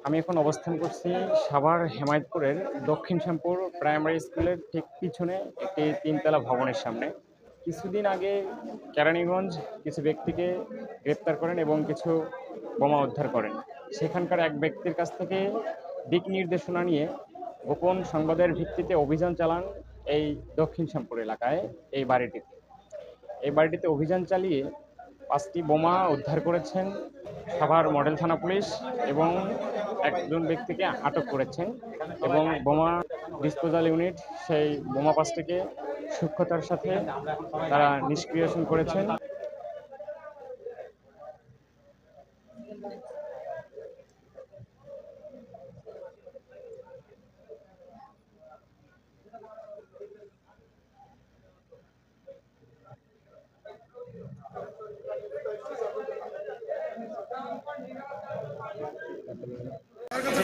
আমি এখন অবস্থান করছি সাভার হেমায়েতপুরের দক্ষিণ শ্যামপুর প্রাইমারি স্কুলের ঠিক পিছনে একটি তিনতলা ভবনের সামনে। কিছুদিন আগে কেরানীগঞ্জ কিছু ব্যক্তিকে গ্রেপ্তার করেন এবং কিছু বোমা উদ্ধার করেন। সেখানকার এক ব্যক্তির কাছ থেকে দিক নির্দেশনা নিয়ে গোপন সংবাদের ভিত্তিতে অভিযান চালান এই দক্ষিণ শ্যামপুর এলাকায় এই বাড়িটিতে অভিযান চালিয়ে ৫টি বোমা উদ্ধার করেছেন সাভার মডেল থানা পুলিশ এবং একজন ব্যক্তিকে আটক করেছেন এবং বোমা ডিসপোজাল ইউনিট সেই বোমা ৫টিকে সূক্ষ্মতার সাথে তারা নিষ্ক্রিয়ণ করেছেন।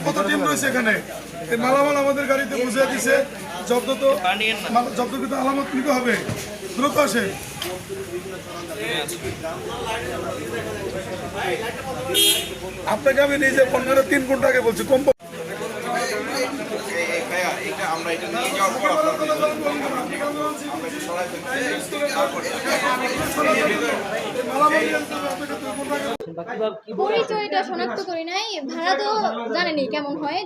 কত টিম রয়েছে এখানে? এই মালামাল আমাদের গাড়িতে বুঝিয়ে দিছে। জব্দকৃত আলামত নিতে হবে, দ্রুত আসে। আপনাকে আমি নিজে 15-3 ঘন্টা আগে বলছি কম। পরিচয়টা শনাক্ত করি নাই, ভাড়া তো জানেনি কেমন হয়,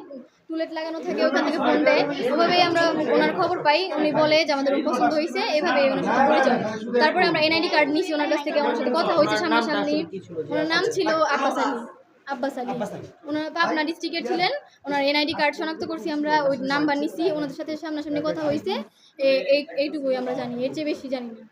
টুলেট লাগানো থাকে, ওখান থেকে ফোন দেয়, ওভাবেই আমরা ওনার খবর পাই। উনি বলে যে আমাদের রুম পছন্দ হয়েছে, এভাবেই ওনার সাথে পরিচয়। তারপরে আমরা এনআইডি কার্ড নিয়েছি ওনার কাছ থেকে, ওনার সাথে কথা হয়েছে সামনাসামনি। ওনার নাম ছিল আব্বাস আলী, ওনার পাবনা ডিস্ট্রিক্টের ছিলেন। ওনার এনআইডি কার্ড শনাক্ত করছি আমরা, ওই নাম্বার নিছি, ওনাদের সাথে সামনাসামনি কথা হয়েছে। এইটুকুই আমরা জানি, এর চেয়ে বেশি জানি না।